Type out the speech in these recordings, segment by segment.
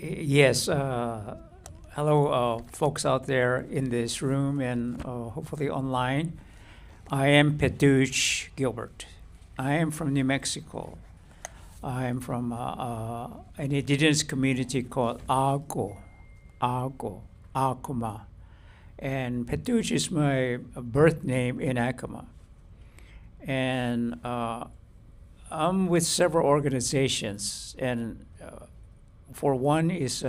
Yes. Hello, folks out there in this room and hopefully online. I am Petuuche Gilbert. I am from New Mexico. I am from an indigenous community called Acoma. And Petuuche is my birth name in Acoma. And I'm with several organizations, and for one is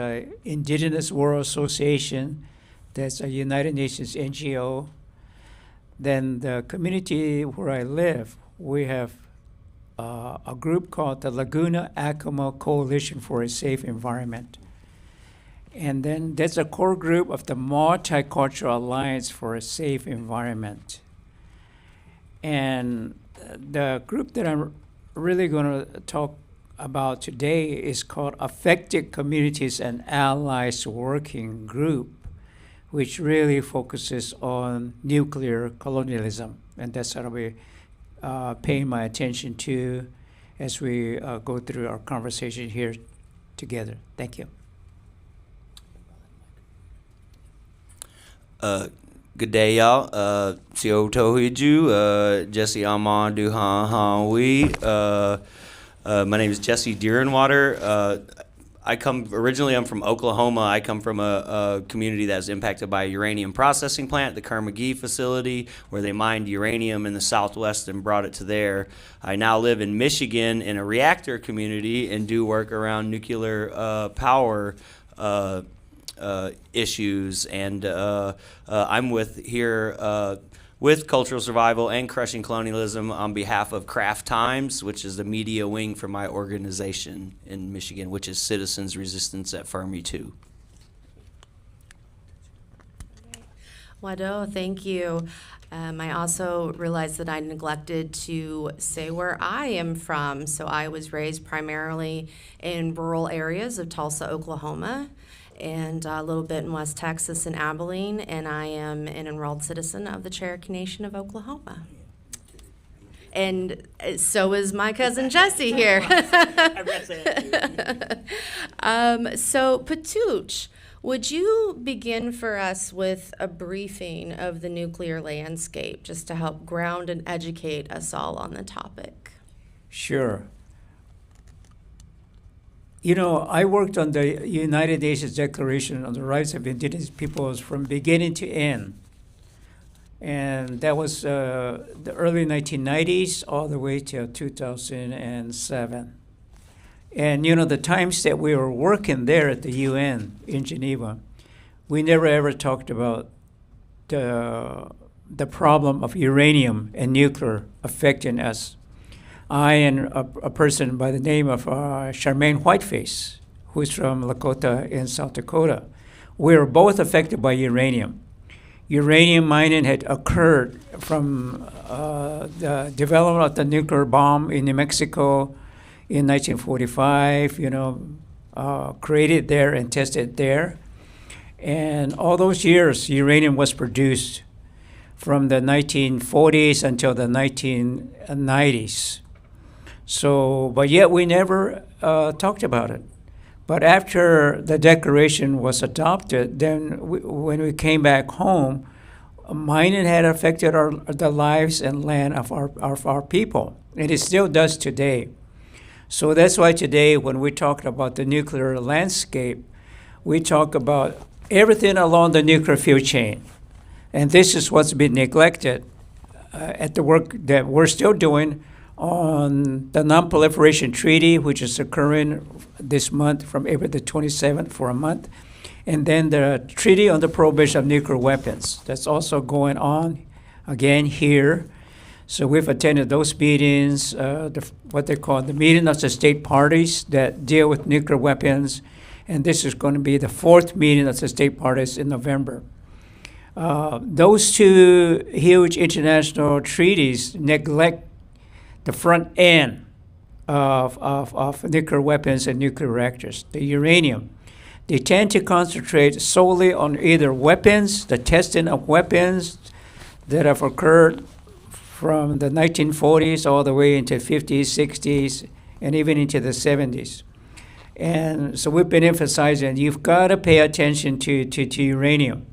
Indigenous World Association, that's a United Nations NGO. Then the community where I live, we have a group called the Laguna Acoma Coalition for a Safe Environment. And then there's a core group of the Multicultural Alliance for a Safe Environment. And the group that I'm really going to talk about today is called Affected Communities and Allies Working Group, which really focuses on nuclear colonialism. And that's what I'll be paying my attention to as we go through our conversation here together. Thank you. Good day, y'all. Sio Tohiju, Jesse Amon Duhan Hui. My name is Jesse Deerenwater. I'm from Oklahoma. I come from a community that's impacted by a uranium processing plant, the Kerr-McGee facility, where they mined uranium in the Southwest and brought it to there. I now live in Michigan in a reactor community and do work around nuclear power issues, and I'm with Cultural Survival and Crushing Colonialism on behalf of Craft Times, which is the media wing for my organization in Michigan, which is Citizens Resistance at Fermi 2. Wado, thank you. I also realized that I neglected to say where I am from. So I was raised primarily in rural areas of Tulsa, Oklahoma, and a little bit in West Texas and Abilene, and I am an enrolled citizen of the Cherokee Nation of Oklahoma. And so is my cousin Jesse here. So Petuuche, would you begin for us with a briefing of the nuclear landscape, just to help ground and educate us all on the topic? Sure. You know, I worked on the United Nations Declaration on the Rights of Indigenous Peoples from beginning to end. And that was the early 1990s all the way till 2007. And, you know, the times that we were working there at the UN in Geneva, we never ever talked about the problem of uranium and nuclear affecting us. I and a person by the name of Charmaine Whiteface, who's from Lakota in South Dakota, we were both affected by uranium. Uranium mining had occurred from the development of the nuclear bomb in New Mexico in 1945, created there and tested there. And all those years, uranium was produced from the 1940s until the 1990s. So, but yet we never talked about it. But after the declaration was adopted, then when we came back home, mining had affected the lives and land of our people, and it still does today. So that's why today, when we talk about the nuclear landscape, we talk about everything along the nuclear fuel chain. And this is what's been neglected at the work that we're still doing on the Non-Proliferation Treaty, which is occurring this month from April the 27th for a month. And then the Treaty on the Prohibition of Nuclear Weapons. That's also going on again here. So we've attended those meetings, what they call the meeting of the state parties that deal with nuclear weapons. And this is going to be the fourth meeting of the state parties in November. Those two huge international treaties neglect the front end of nuclear weapons and nuclear reactors, the uranium. They tend to concentrate solely on either weapons, the testing of weapons that have occurred from the 1940s all the way into 50s, 60s, and even into the 70s. And so we've been emphasizing you've got to pay attention to uranium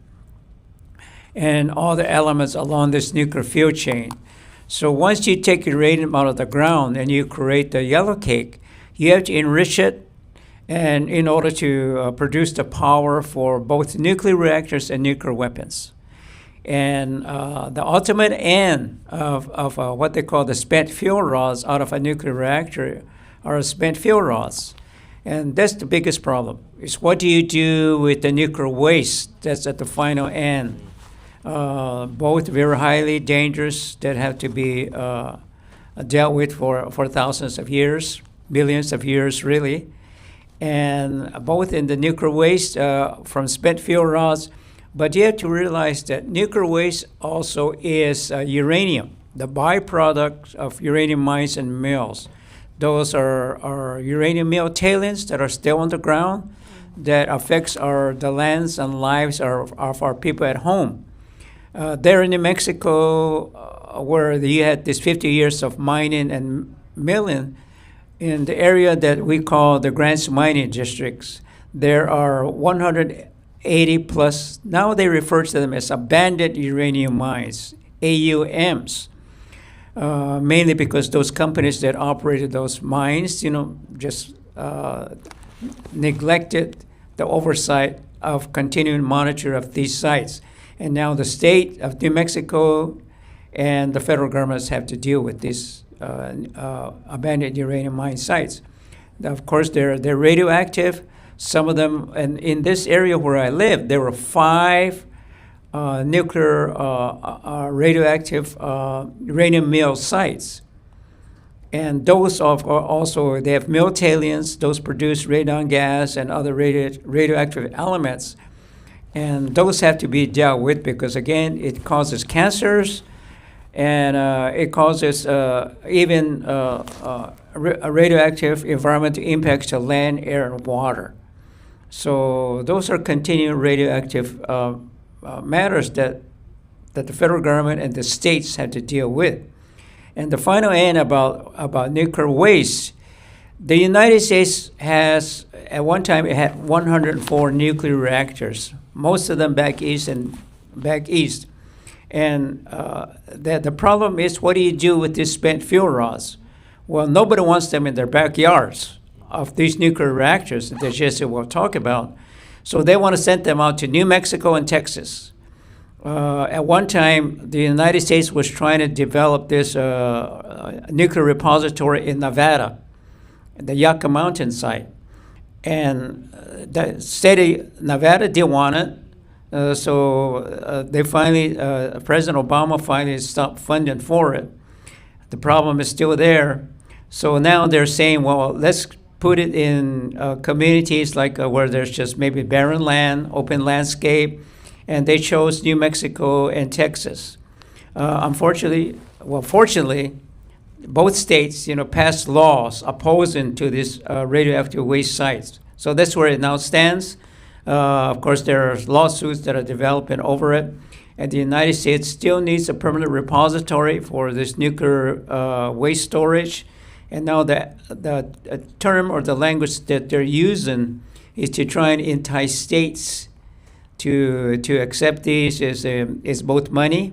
and all the elements along this nuclear fuel chain. So once you take uranium out of the ground and you create the yellow cake, you have to enrich it, and in order to produce the power for both nuclear reactors and nuclear weapons. And the ultimate end of what they call the spent fuel rods out of a nuclear reactor are spent fuel rods. And that's the biggest problem, is what do you do with the nuclear waste that's at the final end? Both very highly dangerous that have to be dealt with for thousands of years, billions of years really. And both in the nuclear waste from spent fuel rods, but you have to realize that nuclear waste also is uranium, the byproduct of uranium mines and mills. Those are uranium mill tailings that are still on the ground that affects the lands and lives of our people at home. There in New Mexico, where you had this 50 years of mining and milling, in the area that we call the Grants Mining Districts, there are 180 plus, now they refer to them as abandoned uranium mines, AUMs, mainly because those companies that operated those mines, just neglected the oversight of continuing monitor of these sites. And now the state of New Mexico and the federal governments have to deal with these abandoned uranium mine sites. Of course, they're radioactive. Some of them, and in this area where I live, there were 5 nuclear radioactive uranium mill sites. And those also, they have mill tailings. Those produce radon gas and other radioactive elements. And those have to be dealt with because, again, it causes cancers, and it causes even radioactive environmental impacts to land, air, and water. So those are continuing radioactive matters that the federal government and the states have to deal with. And the final end about nuclear waste, the United States has, at one time, it had 104 nuclear reactors, most of them back east. And the problem is, what do you do with these spent fuel rods? Well, nobody wants them in their backyards of these nuclear reactors that Jesse will talk about. So they want to send them out to New Mexico and Texas. At one time, the United States was trying to develop this nuclear repository in Nevada, the Yucca Mountain site. And the state of Nevada didn't want it. So they finally, President Obama finally stopped funding for it. The problem is still there. So now they're saying, well, let's put it in communities like where there's just maybe barren land, open landscape, and they chose New Mexico and Texas. Fortunately, both states, passed laws opposing to these radioactive waste sites. So that's where it now stands. Of course, there are lawsuits that are developing over it, and the United States still needs a permanent repository for this nuclear waste storage. And now the term or the language that they're using is to try and entice states to accept these is both money,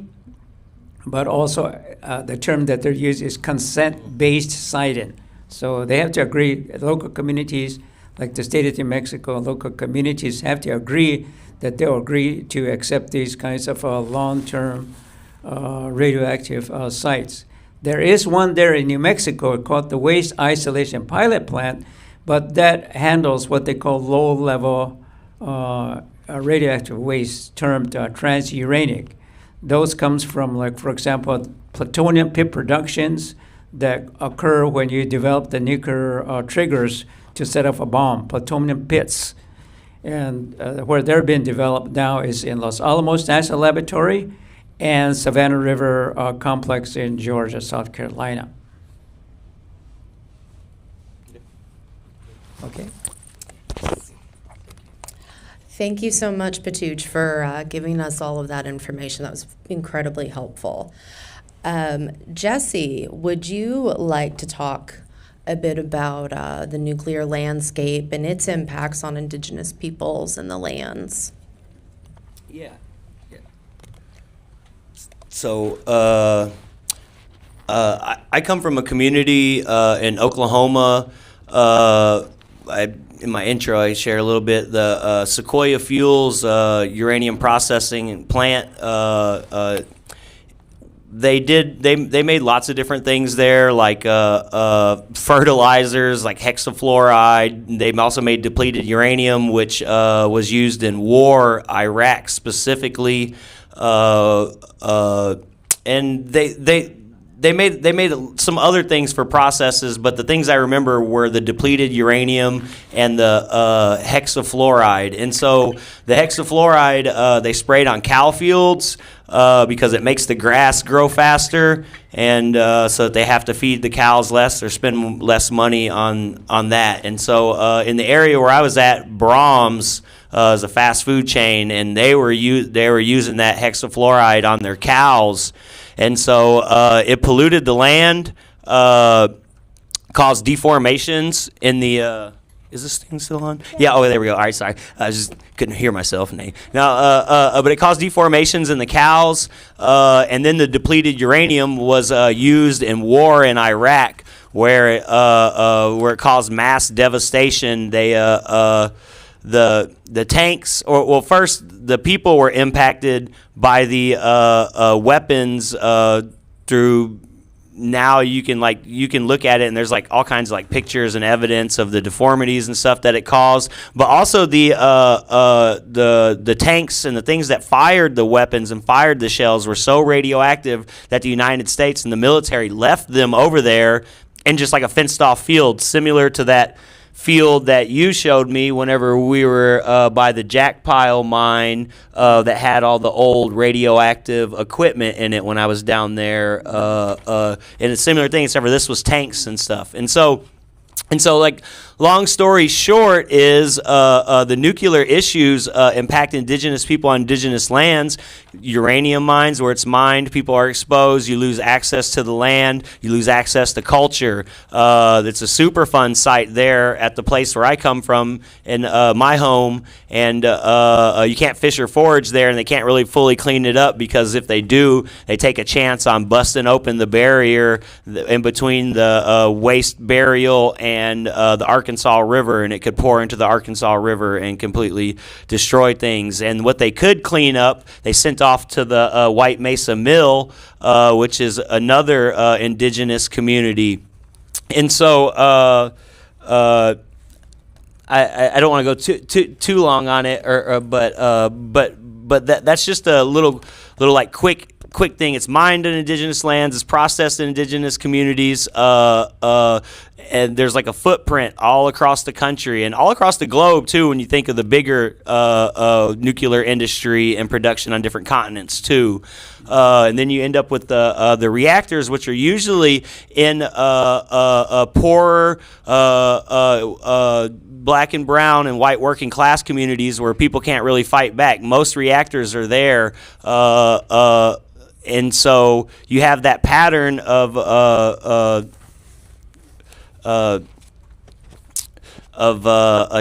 but also the term that they're using is consent-based siting. So they have to agree, local communities, like the state of New Mexico, local communities have to agree that they'll agree to accept these kinds of long-term radioactive sites. There is one there in New Mexico called the Waste Isolation Pilot Plant, but that handles what they call low-level radioactive waste, termed transuranic. Those comes from, like, for example, plutonium pit productions that occur when you develop the nuclear triggers to set off a bomb, plutonium pits. And where they're being developed now is in Los Alamos National Laboratory and Savannah River Complex in Georgia, South Carolina. Okay. Thank you so much, Petuuche, for giving us all of that information. That was incredibly helpful. Jesse, would you like to talk a bit about the nuclear landscape and its impacts on Indigenous peoples and the lands. Yeah. So I come from a community in Oklahoma. In my intro, I share a little bit the Sequoia Fuels uranium processing plant. They made lots of different things there, like fertilizers, like hexafluoride. They also made depleted uranium, which was used in war, Iraq specifically, and they made some other things for processes, but the things I remember were the depleted uranium and the hexafluoride. And so the hexafluoride they sprayed on cow fields because it makes the grass grow faster, and so that they have to feed the cows less or spend less money on that. And so in the area where I was at, Brahms is a fast food chain, and they were using that hexafluoride on their cows. And so it polluted the land, caused deformations in the. Is this thing still on? Yeah. Oh, there we go. All right. Sorry, I just couldn't hear myself. But it caused deformations in the cows, and then the depleted uranium was used in war in Iraq, where it caused mass devastation. The tanks, first the people were impacted by the weapons through. Now you can look at it, and there's like all kinds of like pictures and evidence of the deformities and stuff that it caused, but also the tanks and the things that fired the weapons and fired the shells were so radioactive that the United States and the military left them over there in just like a fenced off field, similar to that field that you showed me whenever we were by the Jack Pile mine that had all the old radioactive equipment in it when I was down there. And a similar thing, except for this was tanks and stuff. And so like, long story short is the nuclear issues impact Indigenous people on Indigenous lands. Uranium mines, where it's mined, people are exposed. You lose access to the land. You lose access to culture. It's a Superfund site there at the place where I come from in my home, and you can't fish or forage there, and they can't really fully clean it up, because if they do, they take a chance on busting open the barrier in between the waste burial and the Arkansas River, and it could pour into the Arkansas River and completely destroy things. And what they could clean up, they sent off to the White Mesa Mill, which is another indigenous community. And so I don't want to go too long on it, but that's just a little like quick thing. It's mined in Indigenous lands. It's processed in Indigenous communities. And there's like a footprint all across the country and all across the globe too, when you think of the bigger nuclear industry and production on different continents too. And then you end up with the reactors, which are usually in poorer black and brown and white working class communities where people can't really fight back. Most reactors are there. And so you have that pattern of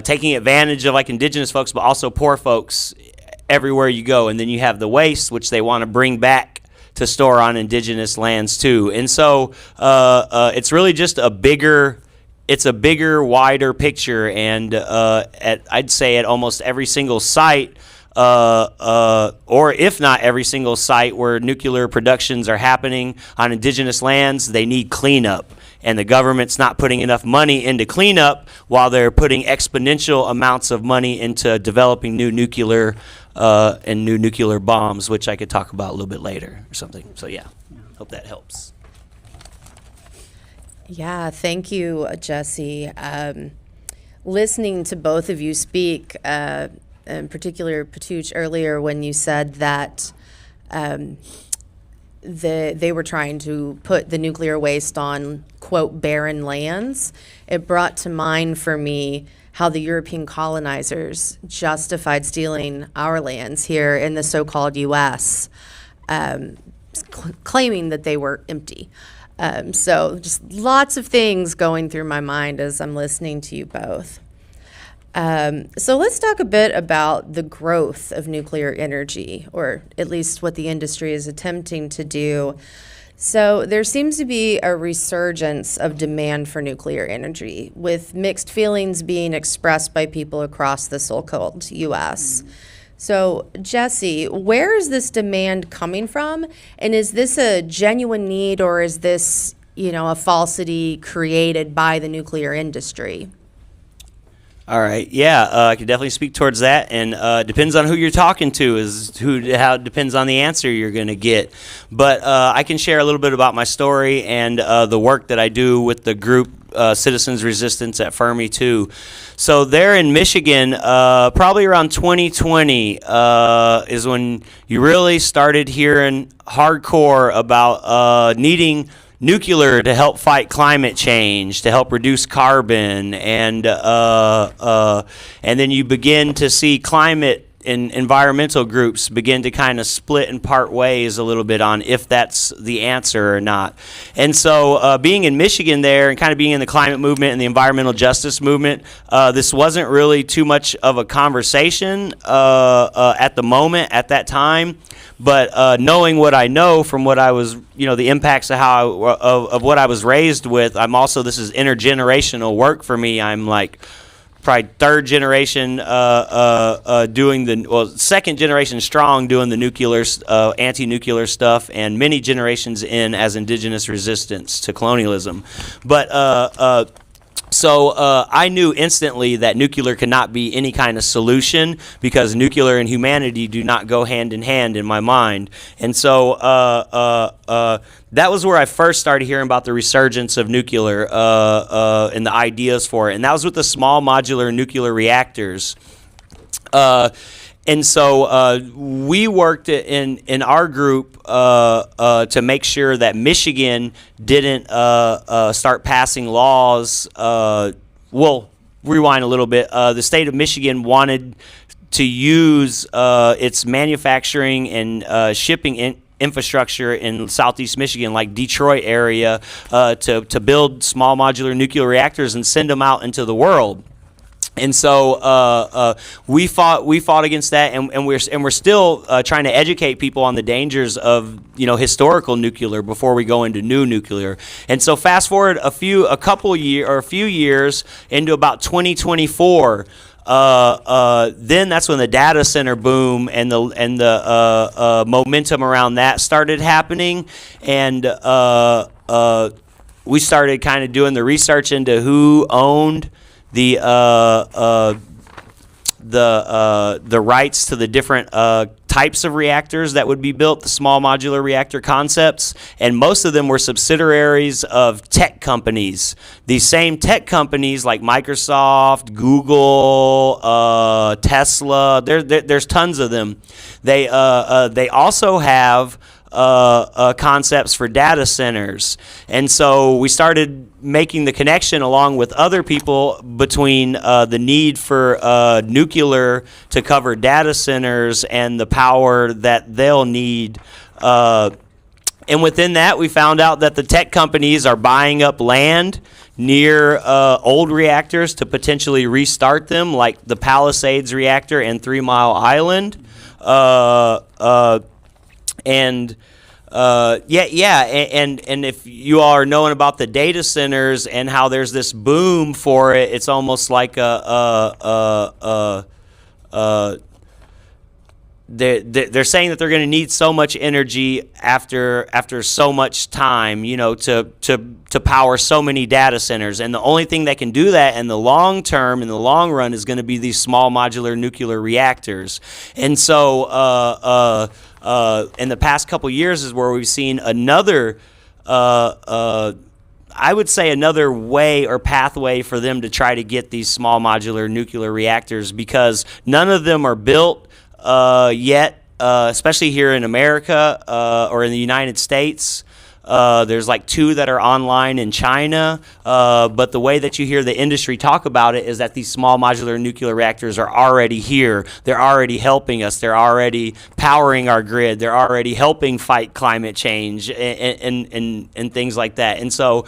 taking advantage of like Indigenous folks, but also poor folks everywhere you go. And then you have the waste, which they want to bring back to store on Indigenous lands too. And so it's really just a bigger, wider picture. And I'd say at almost every single site, or if not every single site where nuclear productions are happening on Indigenous lands, they need cleanup. And the government's not putting enough money into cleanup while they're putting exponential amounts of money into developing new nuclear and new nuclear bombs, which I could talk about a little bit later or something. So yeah, hope that helps. Yeah, thank you, Jesse. Listening to both of you speak, in particular Petuuche earlier, when you said that they were trying to put the nuclear waste on, quote, barren lands, it brought to mind for me how the European colonizers justified stealing our lands here in the so-called U.S., claiming that they were empty. So just lots of things going through my mind as I'm listening to you both. So let's talk a bit about the growth of nuclear energy, or at least what the industry is attempting to do. So there seems to be a resurgence of demand for nuclear energy, with mixed feelings being expressed by people across the so-called U.S. So, Jesse, where is this demand coming from? And is this a genuine need, or is this, a falsity created by the nuclear industry? All right. Yeah, I could definitely speak towards that, and depends on who you're talking to how it depends on the answer you're going to get. But I can share a little bit about my story and the work that I do with the group Citizens Resistance at Fermi too. So there in Michigan, probably around 2020 is when you really started hearing hardcore about needing nuclear to help fight climate change, to help reduce carbon, and then you begin to see climate and environmental groups begin to kind of split and part ways a little bit on if that's the answer or not. And so being in Michigan there and kind of being in the climate movement and the environmental justice movement, this wasn't really too much of a conversation at the moment, at that time. But knowing what I know from what I was, the impacts of of what I was raised with, this is intergenerational work for me. I'm like probably third generation second generation strong doing the nuclear, anti-nuclear stuff, and many generations in as indigenous resistance to colonialism. But So I knew instantly that nuclear could not be any kind of solution, because nuclear and humanity do not go hand in hand in my mind. And so that was where I first started hearing about the resurgence of nuclear and the ideas for it. And that was with the small modular nuclear reactors. And so we worked in our group to make sure that Michigan didn't start passing laws. We'll rewind a little bit. The state of Michigan wanted to use its manufacturing and shipping infrastructure in southeast Michigan, like Detroit area, to build small modular nuclear reactors and send them out into the world. And so we fought against that, and we're still trying to educate people on the dangers of historical nuclear before we go into new nuclear. And so fast forward a few years into about 2024. Then that's when the data center boom and the momentum around that started happening, and we started kind of doing the research into who owned the rights to the different types of reactors that would be built, the small modular reactor concepts, and most of them were subsidiaries of tech companies. These same tech companies like Microsoft, Google, Tesla, there's tons of them. They also have concepts for data centers. And so we started making the connection along with other people between the need for nuclear to cover data centers and the power that they'll need. And within that, we found out that the tech companies are buying up land near old reactors to potentially restart them, like the Palisades reactor and 3 Mile Island. And if you all are knowing about the data centers and how there's this boom for it, it's almost like they're saying that they're going to need so much energy after so much time, to power so many data centers, and the only thing that can do that in the long term, in the long run, is going to be these small modular nuclear reactors. And so in the past couple years is where we've seen another, I would say another way or pathway for them to try to get these small modular nuclear reactors, because none of them are built yet, especially here in America or in the United States. There's like 2 that are online in China. But the way that you hear the industry talk about it is that these small modular nuclear reactors are already here. They're already helping us. They're already powering our grid. They're already helping fight climate change and things like that. And so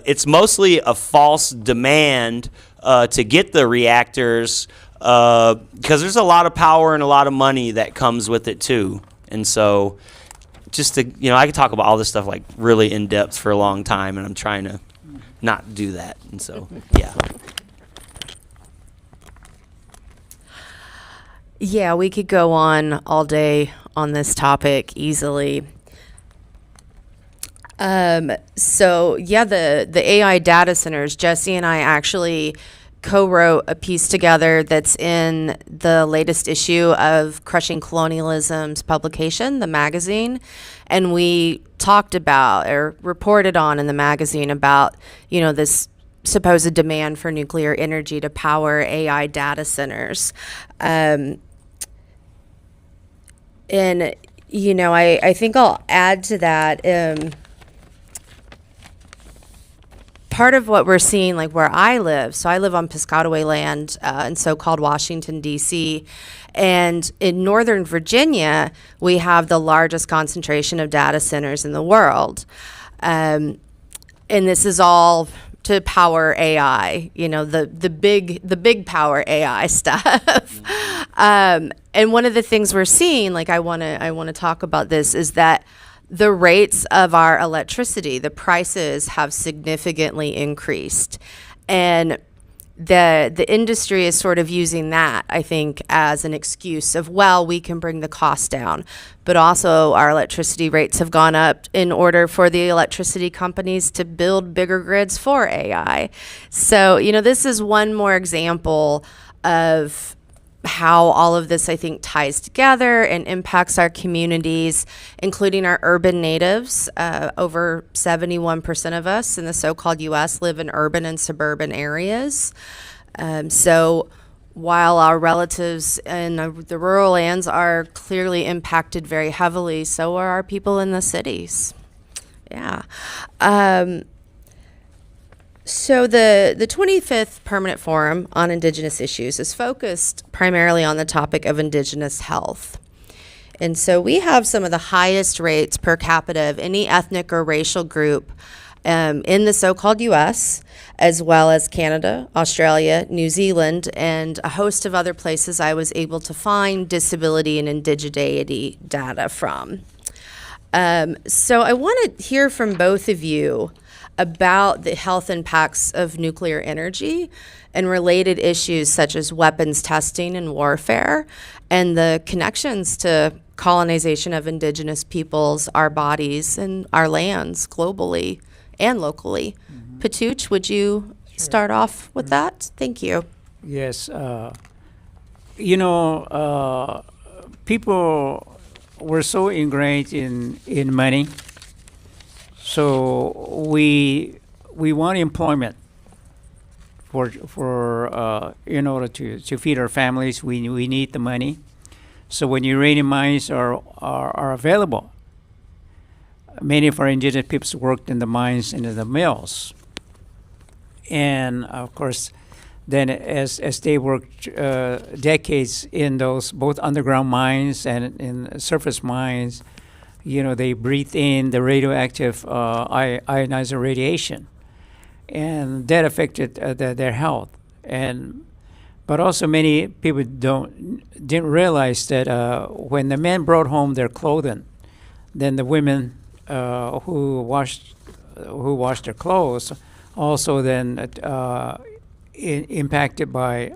it's mostly a false demand to get the reactors, because there's a lot of power and a lot of money that comes with it too. And so just to, I could talk about all this stuff like really in depth for a long time, and I'm trying to not do that. And so, yeah. Yeah, we could go on all day on this topic easily. So yeah, the AI data centers, Jesse and I actually co-wrote a piece together that's in the latest issue of Crushing Colonialism's publication, the magazine. And we talked about, or reported on in the magazine about, this supposed demand for nuclear energy to power AI data centers. And, I think I'll add to that, part of what we're seeing, like where I live, so I live on Piscataway land in so-called Washington, D.C., and in Northern Virginia, we have the largest concentration of data centers in the world. And this is all to power AI, the big power AI stuff. And one of the things we're seeing, like I want to talk about this, is that the rates of our electricity, the prices have significantly increased. And the industry is sort of using that, I think, as an excuse of, well, we can bring the cost down. But also our electricity rates have gone up in order for the electricity companies to build bigger grids for AI. So, this is one more example of how all of this, I think, ties together and impacts our communities, including our urban natives. Over 71% of us in the so-called U.S. live in urban and suburban areas. So while our relatives in the rural lands are clearly impacted very heavily, so are our people in the cities. Yeah. So the 25th Permanent Forum on Indigenous Issues is focused primarily on the topic of Indigenous health. And so we have some of the highest rates per capita of any ethnic or racial group in the so-called U.S., as well as Canada, Australia, New Zealand, and a host of other places I was able to find disability and indigeneity data from. So I want to hear from both of you about the health impacts of nuclear energy and related issues such as weapons testing and warfare, and the connections to colonization of indigenous peoples, our bodies, and our lands globally and locally. Mm-hmm. Petuuche, would you start off with that? Thank you. Yes. People were so ingrained in money. So we want employment for in order to feed our families. We need the money. So when uranium mines are available, many of our indigenous peoples worked in the mines and in the mills. And of course, then as they worked decades in those both underground mines and in surface mines, they breathe in the radioactive ionizer radiation, and that affected their health. But also many people didn't realize that when the men brought home their clothing, then the women who washed their clothes also then impacted by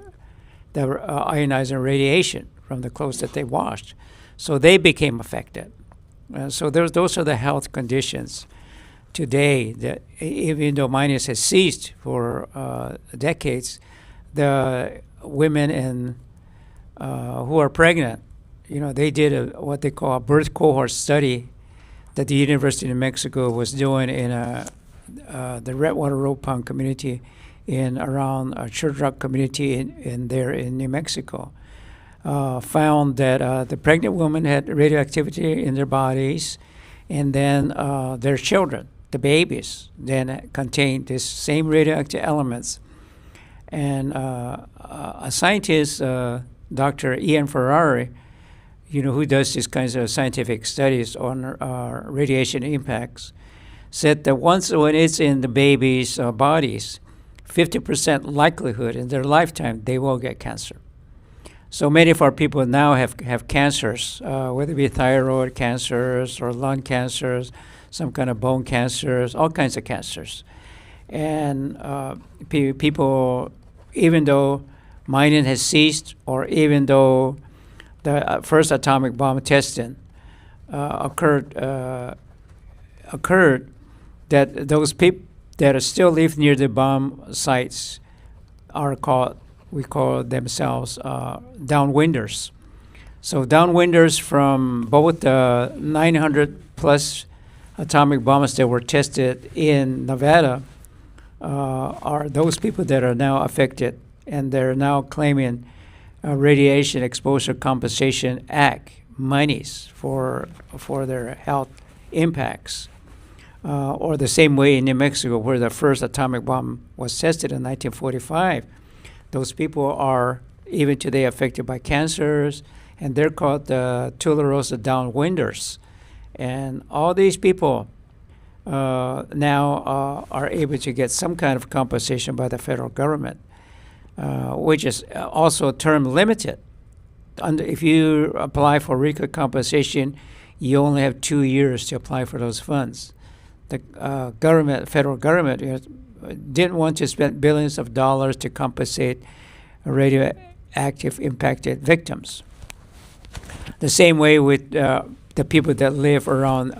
the ionizer radiation from the clothes that they washed, so they became affected. So those are the health conditions today that even though mining has ceased for decades, the women who are pregnant, they did what they call a birth cohort study that the University of New Mexico was doing in the Redwater Ropong community around Church Rock community in New Mexico. Found that the pregnant women had radioactivity in their bodies, and then their children, the babies, then contain these same radioactive elements. And a scientist, Dr. Ian Ferrari, who does these kinds of scientific studies on radiation impacts, said that when it's in the babies' bodies, 50% likelihood in their lifetime they will get cancer. So many of our people now have cancers, whether it be thyroid cancers or lung cancers, some kind of bone cancers, all kinds of cancers. And people, even though mining has ceased, or even though the first atomic bomb testing occurred, that those people that are still live near the bomb sites we call themselves downwinders. So downwinders from both the 900 plus atomic bombs that were tested in Nevada are those people that are now affected, and they're now claiming Radiation Exposure Compensation Act monies for their health impacts. Or the same way in New Mexico, where the first atomic bomb was tested in 1945. Those people are even today affected by cancers, and they're called the Tularosa downwinders. And all these people now are able to get some kind of compensation by the federal government, which is also term limited. If you apply for RICA compensation, you only have 2 years to apply for those funds. The federal government, didn't want to spend billions of dollars to compensate radioactive impacted victims. The same way with the people that live around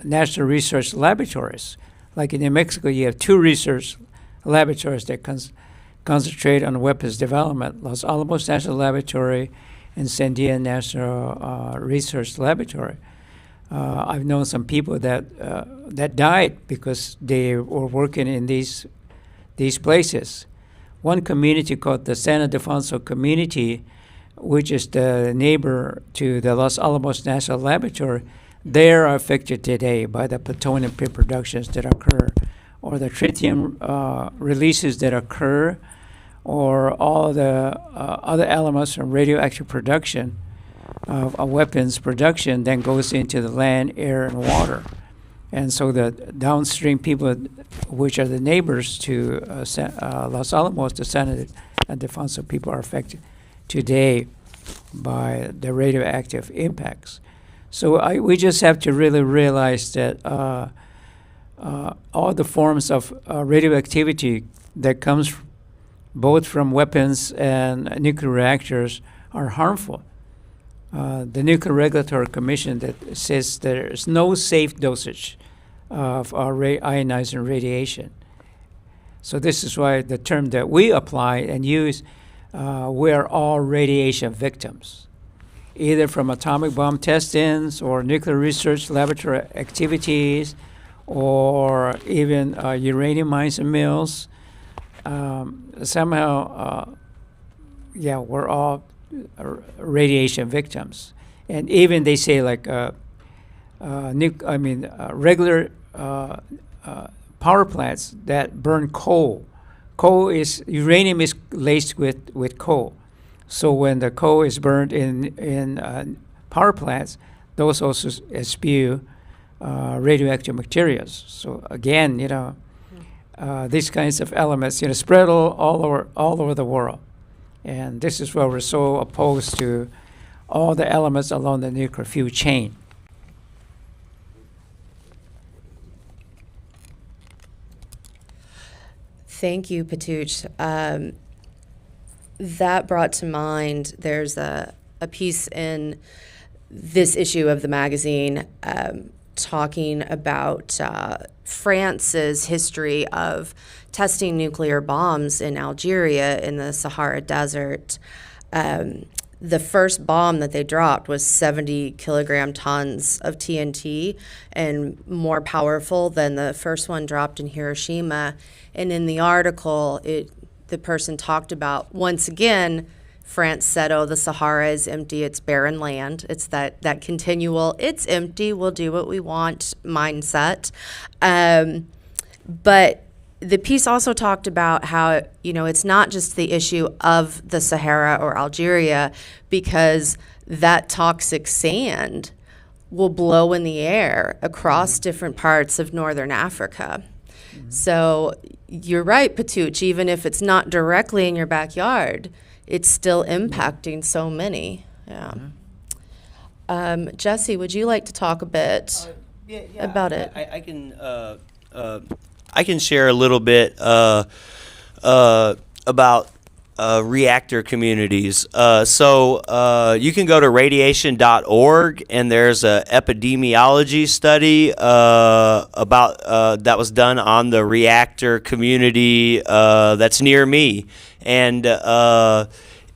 national research laboratories. Like in New Mexico, you have 2 research laboratories that concentrate on weapons development: Los Alamos National Laboratory and Sandia National Research Laboratory. I've known some people that died because they were working in these places. One community called the San Ildefonso community, which is the neighbor to the Los Alamos National Laboratory, they are affected today by the plutonium pre-productions that occur, or the tritium releases that occur, or all the other elements from radioactive production of weapons production then goes into the land, air, and water. And so the downstream people, which are the neighbors to Los Alamos, the San Ildefonso people, are affected today by the radioactive impacts. So we just have to really realize that all the forms of radioactivity that comes both from weapons and nuclear reactors are harmful. The Nuclear Regulatory Commission that says there is no safe dosage of ionizing radiation. So this is why the term that we apply and use, we are all radiation victims, either from atomic bomb testings or nuclear research laboratory activities, or even uranium mines and mills. Somehow, we're all radiation victims. And even they say like regular power plants that burn coal. Uranium is laced with coal. So when the coal is burned in power plants, those also spew radioactive materials. So again, these kinds of elements, spread all over the world. And this is why we're so opposed to all the elements along the nuclear fuel chain. Thank you, Petuuche. That brought to mind, there's a piece in this issue of the magazine talking about France's history of testing nuclear bombs in Algeria in the Sahara Desert. The first bomb that they dropped was 70 kilogram tons of TNT and more powerful than the first one dropped in Hiroshima. And in the article, the person talked about, once again, France said, oh, the Sahara is empty, it's barren land. It's that continual, it's empty, we'll do what we want mindset. But the piece also talked about how, it's not just the issue of the Sahara or Algeria, because that toxic sand will blow in the air across different parts of northern Africa. So you're right, Petuuche, even if it's not directly in your backyard, it's still impacting so many. Yeah. Jesse, would you like to talk a bit about it? I can share a little bit about reactor communities. So you can go to radiation.org, and there's an epidemiology study about that was done on the reactor community that's near me. And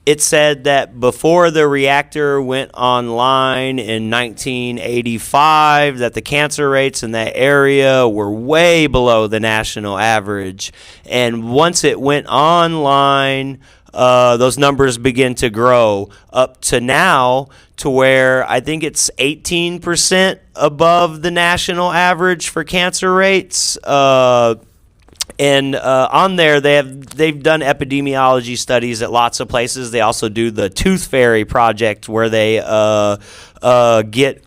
it said that before the reactor went online in 1985, that the cancer rates in that area were way below the national average. And once it went online, those numbers begin to grow up to now, to where I think it's 18% above the national average for cancer rates. And on there, they've done epidemiology studies at lots of places. They also do the Tooth Fairy project, where they get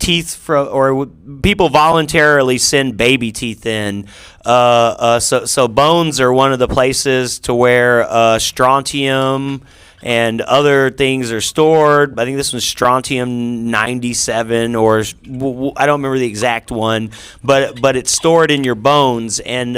teeth from, or people voluntarily send baby teeth in. So bones are one of the places to where strontium and other things are stored. I think this was strontium 97, or I don't remember the exact one, but it's stored in your bones. And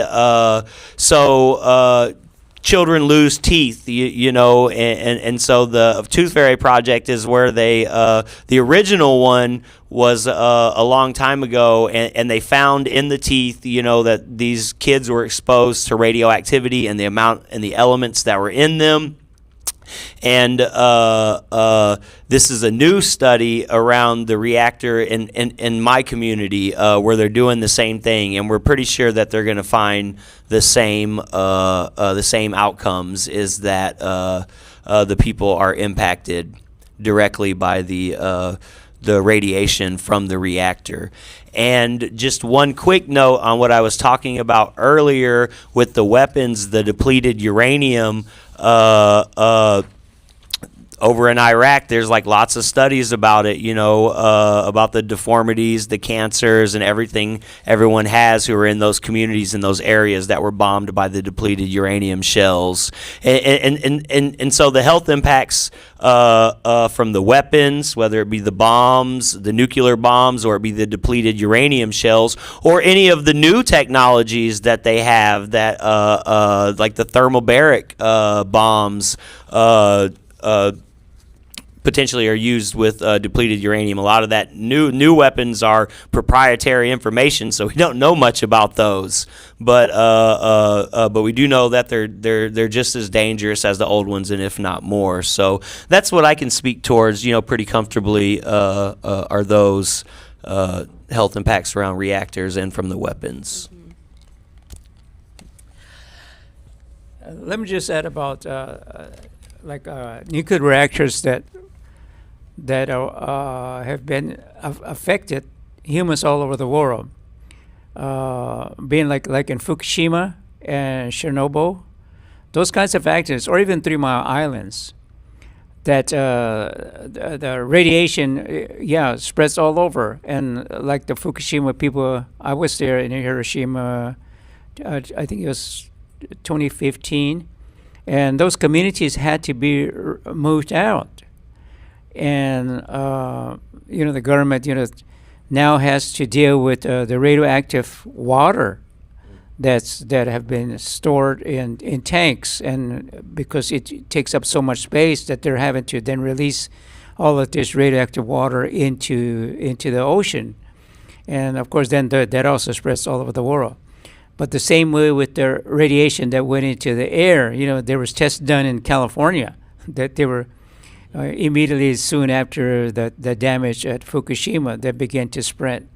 so children lose teeth, and so the Tooth Fairy project is where they, the original one was a long time ago, and they found in the teeth, that these kids were exposed to radioactivity and the amount and the elements that were in them. And this is a new study around the reactor in my community, where they're doing the same thing, and we're pretty sure that they're going to find the same outcomes. Is that the people are impacted directly by the radiation from the reactor. And just one quick note on what I was talking about earlier with the weapons, the depleted uranium. Over in Iraq, there's lots of studies about it, about the deformities, the cancers, and everything everyone has who are in those communities in those areas that were bombed by the depleted uranium shells. And so the health impacts from the weapons, whether it be the bombs, the nuclear bombs, or it be the depleted uranium shells, or any of the new technologies that they have, that like the thermobaric bombs, potentially are used with depleted uranium. A lot of that new weapons are proprietary information, so we don't know much about those. But we do know that they're just as dangerous as the old ones, and if not more. So that's what I can speak towards, pretty comfortably. Are those health impacts around reactors and from the weapons? Let me just add about nuclear reactors that have been affected humans all over the world, being like in Fukushima and Chernobyl, those kinds of accidents, or even 3 Mile Islands, that the radiation, spreads all over. And like the Fukushima people, I was there in Hiroshima, I think it was 2015, and those communities had to be moved out. And the government now has to deal with the radioactive water that have been stored in tanks, and because it takes up so much space, that they're having to then release all of this radioactive water into the ocean. And of course then that also spreads all over the world. But the same way with the radiation that went into the air, there was tests done in California that they were immediately soon after the damage at Fukushima that began to spread.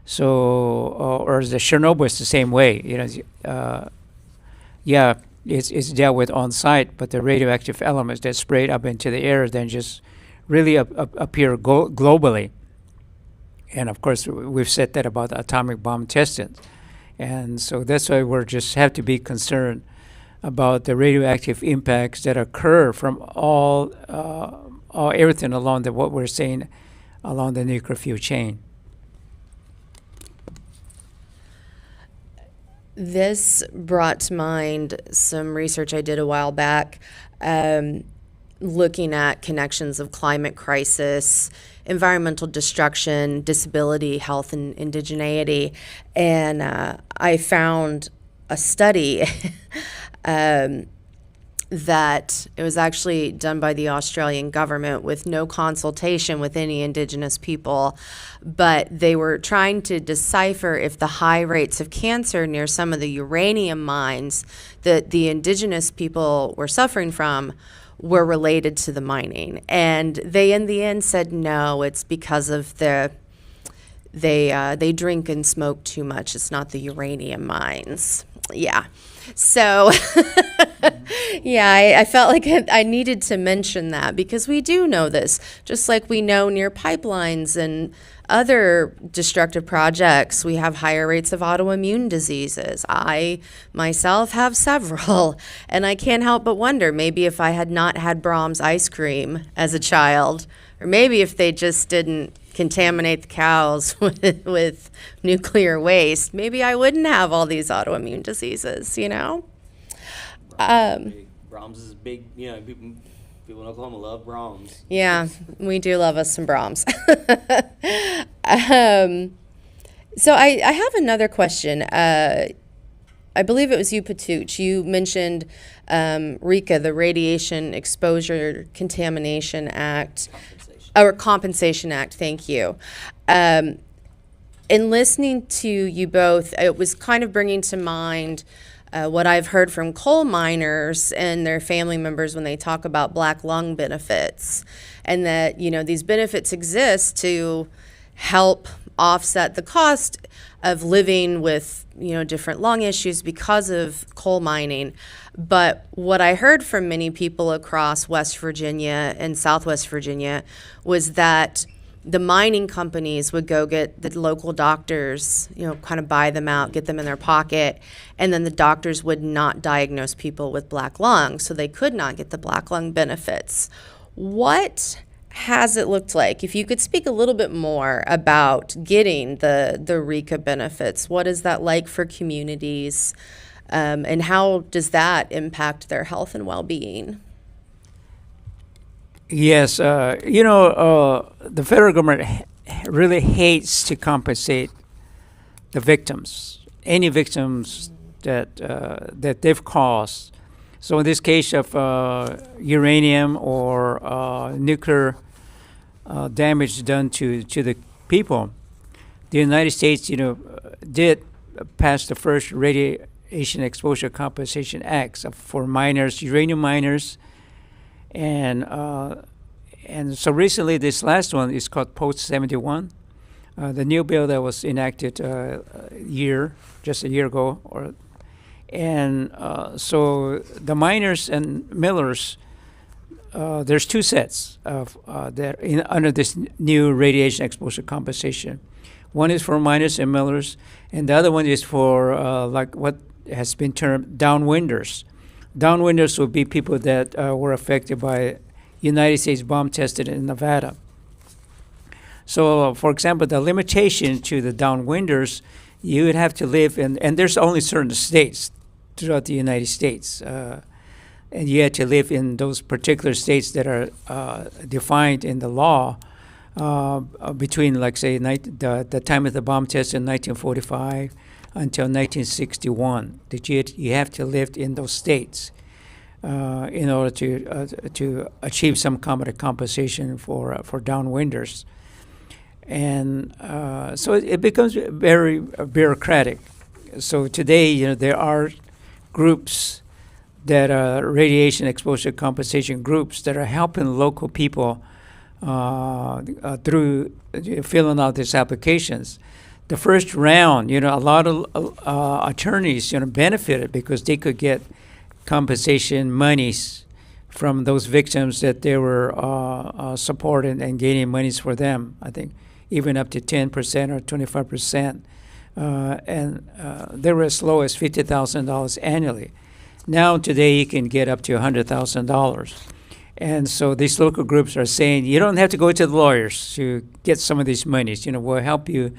So, or the Chernobyl is the same way. is dealt with on site, but the radioactive elements that sprayed up into the air then just really appear globally. And of course, we've said that about atomic bomb testing. And so that's why we're just have to be concerned about the radioactive impacts that occur from all everything along what we're saying along the nuclear fuel chain. This brought to mind some research I did a while back, looking at connections of climate crisis, environmental destruction, disability, health, and indigeneity. And I found a study that it was actually done by the Australian government with no consultation with any Indigenous people, but they were trying to decipher if the high rates of cancer near some of the uranium mines that the Indigenous people were suffering from were related to the mining. And they in the end said no, it's because of they drink and smoke too much. It's not the uranium mines. Yeah. So, yeah, I felt like I needed to mention that because we do know this, just like we know near pipelines and other destructive projects, we have higher rates of autoimmune diseases. I myself have several, and I can't help but wonder maybe if I had not had Brahms ice cream as a child, or maybe if they just didn't contaminate the cows with nuclear waste, maybe I wouldn't have all these autoimmune diseases, you know? Brahms is big, people in Oklahoma love Brahms. Yeah, we do love us some Brahms. So I have another question. I believe it was you, Petuuche. You mentioned RECA, the Radiation Exposure Contamination Act. Compensation Act, thank you. In listening to you both, it was kind of bringing to mind what I've heard from coal miners and their family members when they talk about black lung benefits, and that, these benefits exist to help offset the cost of living with, different lung issues because of coal mining. But what I heard from many people across West Virginia and Southwest Virginia was that the mining companies would go get the local doctors, kind of buy them out, get them in their pocket, and then the doctors would not diagnose people with black lung, so they could not get the black lung benefits. What has it looked like? If you could speak a little bit more about getting the RECA benefits, what is that like for communities? And how does that impact their health and well-being? Yes, the federal government really hates to compensate the victims, any victims that they've caused. So in this case of uranium or nuclear damage done to the people, the United States, did pass the first Radiation Exposure Compensation Act for miners, uranium miners, and so recently this last one is called Post 71, the new bill that was enacted just a year ago, so the miners and millers, there's two sets of under this new radiation exposure compensation. One is for miners and millers, and the other one is for like what has been termed downwinders. Downwinders would be people that were affected by United States bomb tested in Nevada. So, for example, the limitation to the downwinders, you would have to live in, and there's only certain states throughout the United States, and you had to live in those particular states that are defined in the law between, like, say, the time of the bomb test in 1945 until 1961. That you have to live in those states in order to achieve some kind of compensation for downwinders. And so it becomes very bureaucratic. So today, there are groups that are radiation exposure compensation groups that are helping local people through filling out these applications. The first round, a lot of attorneys, benefited because they could get compensation monies from those victims that they were supporting and gaining monies for them. I think even up to 10% or 25%. And they were as low as $50,000 annually. Now today you can get up to $100,000. And so these local groups are saying, you don't have to go to the lawyers to get some of these monies. We'll help you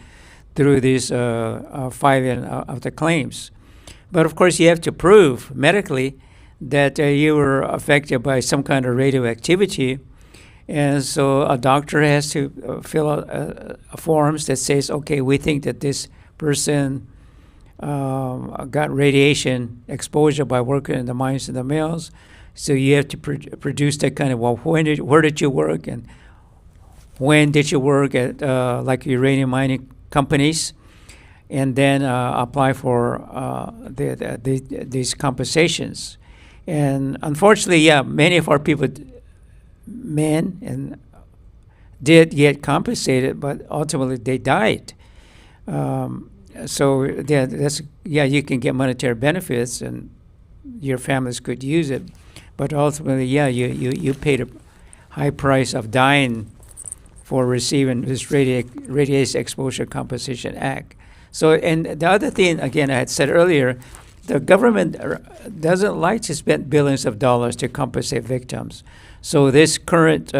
through this filing of the claims. But of course, you have to prove medically that you were affected by some kind of radioactivity. And so a doctor has to fill out forms that says, okay, we think that this person got radiation exposure by working in the mines and the mills. So you have to produce that kind of, well, where did you work, and when did you work at like uranium mining companies, and then apply for these compensations. And unfortunately, many of our people, men, and did get compensated, but ultimately they died. So you can get monetary benefits, and your families could use it, but ultimately, you paid a high price of dying for receiving this Radiation Exposure Compensation Act. So, and the other thing, again, I had said earlier, the government doesn't like to spend billions of dollars to compensate victims. So this current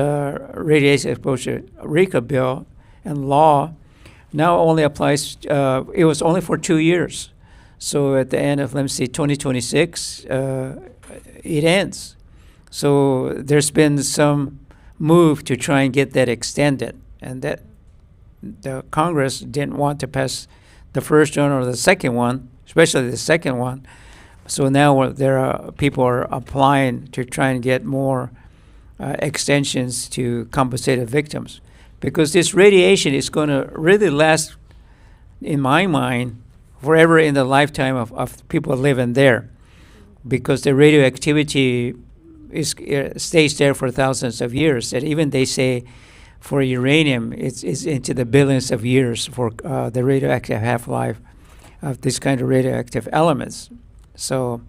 radiation exposure RECA bill and law now only applies, it was only for 2 years. So at the end of, 2026, it ends. So there's been some move to try and get that extended, and that the Congress didn't want to pass the first one or the second one, especially the second one. So now people are applying to try and get more extensions to compensate the victims, because this radiation is going to really last, in my mind, forever in the lifetime of people living there, because the radioactivity stays there for thousands of years. And even they say for uranium, it's into the billions of years for the radioactive half-life of this kind of radioactive elements. So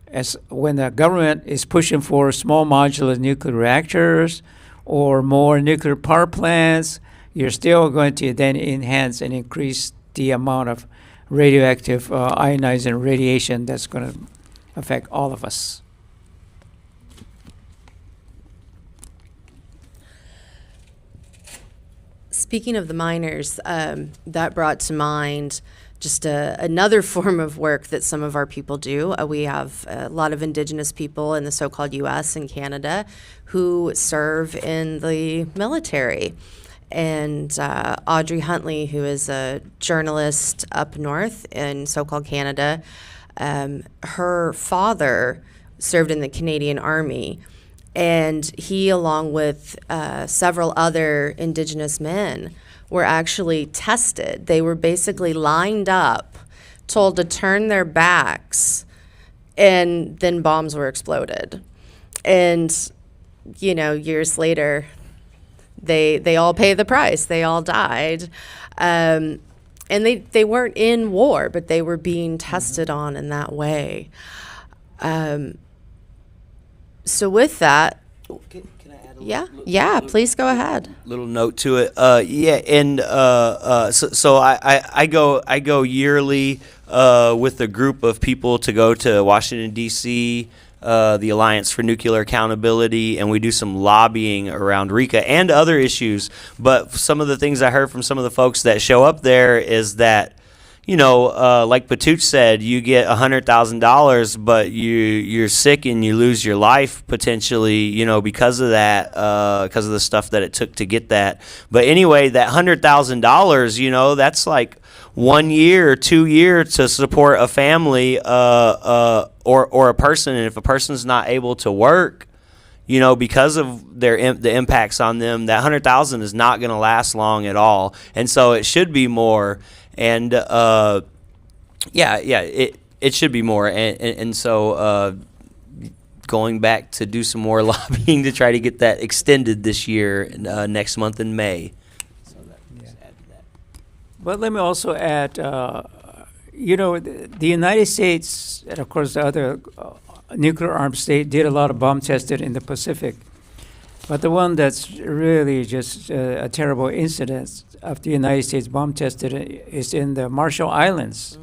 as when the government is pushing for small modular nuclear reactors or more nuclear power plants, you're still going to then enhance and increase the amount of radioactive ionizing radiation that's going to affect all of us. Speaking of the miners, that brought to mind just another form of work that some of our people do. We have a lot of Indigenous people in the so-called U.S. and Canada who serve in the military. And Audrey Huntley, who is a journalist up north in so-called Canada, her father served in the Canadian Army. And he, along with several other Indigenous men, were actually tested. They were basically lined up, told to turn their backs, and then bombs were exploded. And, years later, they all pay the price. They all died. And they weren't in war, but they were being tested on in that way. So with that, can I add a yeah, please go ahead. little note to it? So I go yearly with a group of people to go to Washington, D.C., the Alliance for Nuclear Accountability, and we do some lobbying around RECA and other issues. But some of the things I heard from some of the folks that show up there is that, like Petuuche said, you get $100,000, but you're sick and you lose your life potentially, because of that, because of the stuff that it took to get that. But anyway, that $100,000, that's like 1 year, 2 years to support a family, or a person. And if a person's not able to work, because of the impacts on them, that $100,000 is not going to last long at all. And so it should be more. And it should be more. And so going back to do some more lobbying to try to get that extended this year, next month in May. So But let me also add, the United States, and of course the other nuclear armed state, did a lot of bomb testing in the Pacific. But the one that's really just a terrible incident of the United States bomb testing is in the Marshall Islands.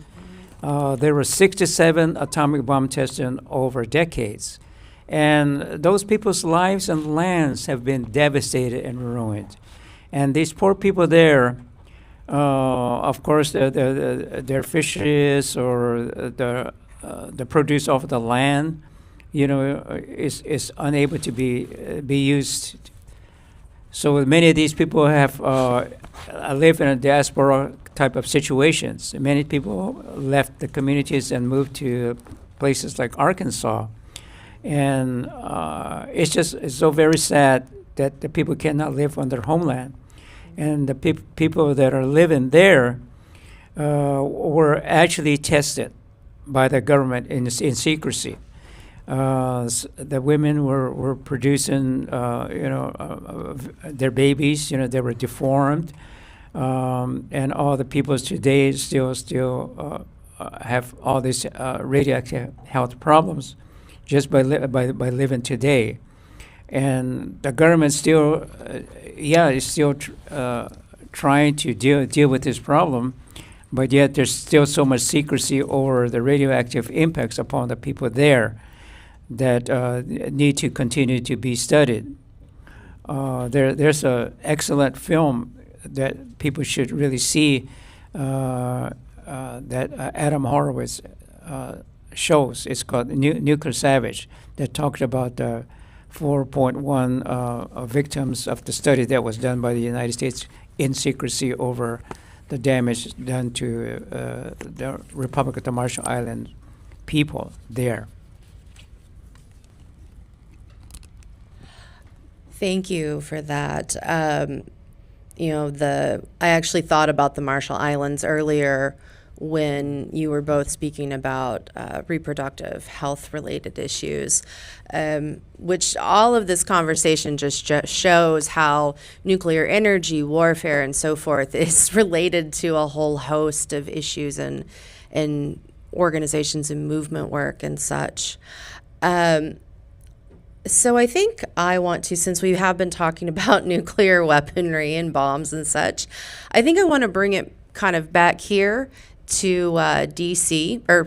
There were 67 atomic bomb testing over decades. And those people's lives and lands have been devastated and ruined. And these poor people there, of course, their fisheries or the produce of the land, is unable to be used. So many of these people have live in a diaspora type of situations. Many people left the communities and moved to places like Arkansas. And it's so very sad that the people cannot live on their homeland. And the people that are living there were actually tested by the government in secrecy. The women were producing, their babies. They were deformed, and all the people today still have all these radioactive health problems just by living today. And the government still, is still trying to deal with this problem, but yet there's still so much secrecy over the radioactive impacts upon the people there that need to continue to be studied. There's an excellent film that people should really see that Adam Horowitz shows. It's called Nuclear Savage, that talked about the 4.1 victims of the study that was done by the United States in secrecy over the damage done to the Republic of the Marshall Islands people there. Thank you for that. I actually thought about the Marshall Islands earlier when you were both speaking about reproductive health related issues, which all of this conversation just shows how nuclear energy, warfare, and so forth is related to a whole host of issues and organizations and movement work and such. So I think I want to, since we have been talking about nuclear weaponry and bombs and such, I think I want to bring it kind of back here to D.C., or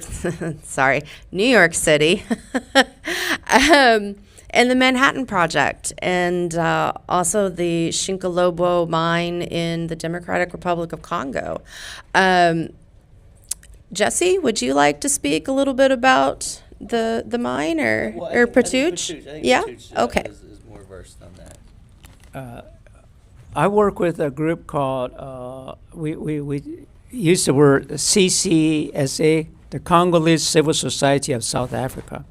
sorry, New York City, and the Manhattan Project, and also the Shinkolobwe mine in the Democratic Republic of Congo. Jesse, would you like to speak a little bit about the mine or Petuuche? Yeah? Petuuche, okay. Is more versed on that. I work with a group called, we use the word CCSA, the Congolese Civil Society of South Africa.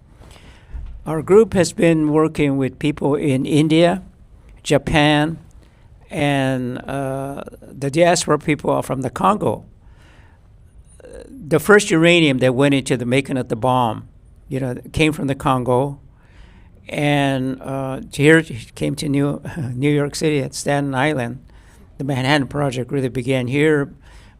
Our group has been working with people in India, Japan, and the diaspora people from the Congo. The first uranium that went into the making of the bomb, came from the Congo, and here it came to New York City at Staten Island. The Manhattan Project really began here,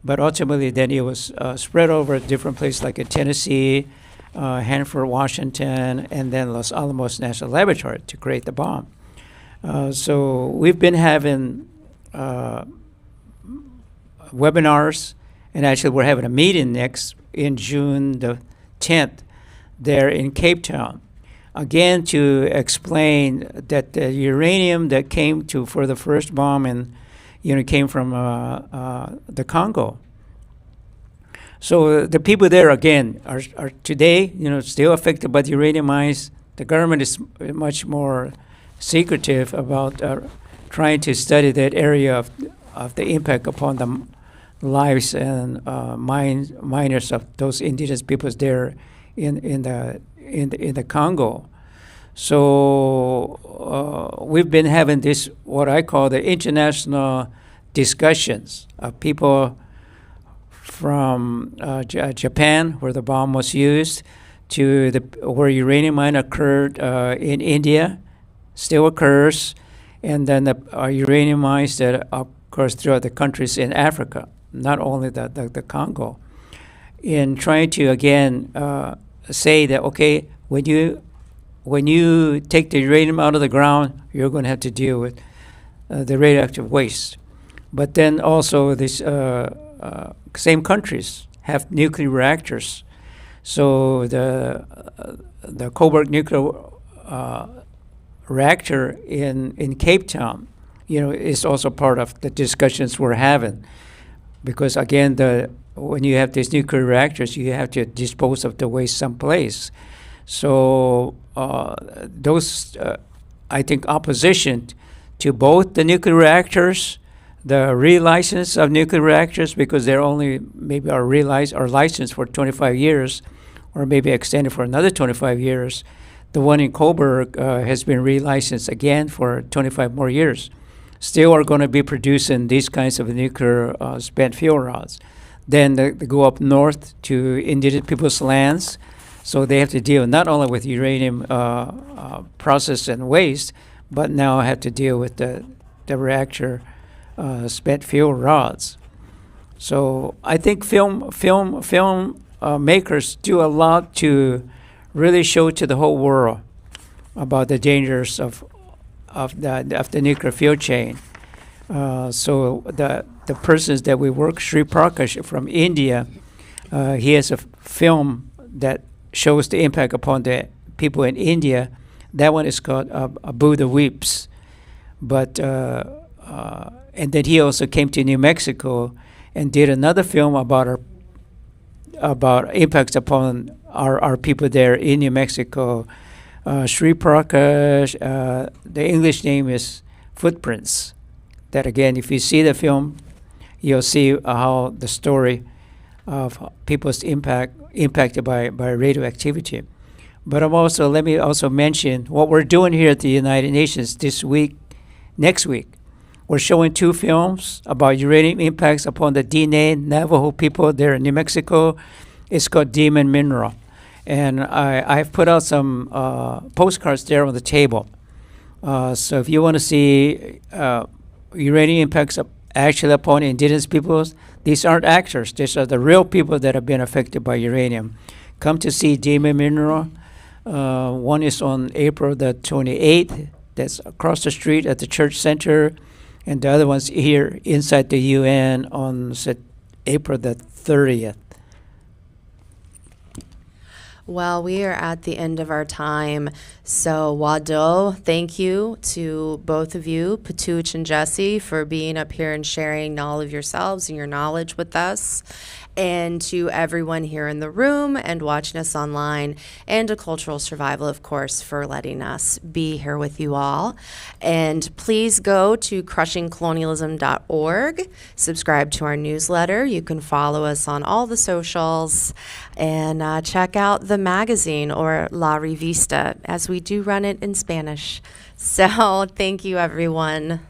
but ultimately then it was spread over different places like in Tennessee, Hanford, Washington, and then Los Alamos National Laboratory to create the bomb. So we've been having webinars, and actually we're having a meeting next in June the 10th there in Cape Town, again to explain that the uranium that came for the first bomb and came from the Congo. So the people there again are today still affected by the uranium mines. The government is much more secretive about trying to study that area of the impact upon the lives and miners of those indigenous peoples there in the Congo. So we've been having this, what I call the international discussions of people from Japan, where the bomb was used, to where uranium mine occurred in India, still occurs, and then the uranium mines that occurs throughout the countries in Africa, not only the Congo. in trying to again say that okay, when you take the uranium out of the ground, you're going to have to deal with the radioactive waste. But then also these same countries have nuclear reactors, so the Coburg nuclear reactor in Cape Town, is also part of the discussions we're having, because again, when you have these nuclear reactors, you have to dispose of the waste someplace. So those, I think, opposition to both the nuclear reactors, the relicense of nuclear reactors, because they're only maybe are licensed for 25 years, or maybe extended for another 25 years. The one in Coburg has been relicensed again for 25 more years. Still are going to be producing these kinds of nuclear spent fuel rods. Then they go up north to indigenous people's lands, so they have to deal not only with uranium process and waste, but now have to deal with the reactor spent fuel rods. So I think film makers do a lot to really show to the whole world about the dangers of the nuclear fuel chain. So the persons that we work, Sri Prakash from India, he has a film that shows the impact upon the people in India. That one is called Buddha Weeps. But and then he also came to New Mexico and did another film about impacts upon our people there in New Mexico. Sri Prakash, the English name is Footprints. That again, if you see the film, you'll see how the story of people's impacted by radioactivity. But let me also mention what we're doing here at the United Nations next week. We're showing 2 films about uranium impacts upon the Diné Navajo people there in New Mexico. It's called Demon Mineral. And I've put out some postcards there on the table. So if you want to see uranium impacts actually upon indigenous peoples, these aren't actors. These are the real people that have been affected by uranium. Come to see Demon Mineral. One is on April the 28th. That's across the street at the church center. And the other one's here inside the UN on April the 30th. Well, we are at the end of our time. So, Wado, thank you to both of you, Petuuche and Jesse, for being up here and sharing all of yourselves and your knowledge with us. And to everyone here in the room and watching us online, and to Cultural Survival, of course, for letting us be here with you all. And please go to crushingcolonialism.org, subscribe to our newsletter. You can follow us on all the socials, and check out the magazine, or La Revista, as we do run it in Spanish. So thank you, everyone.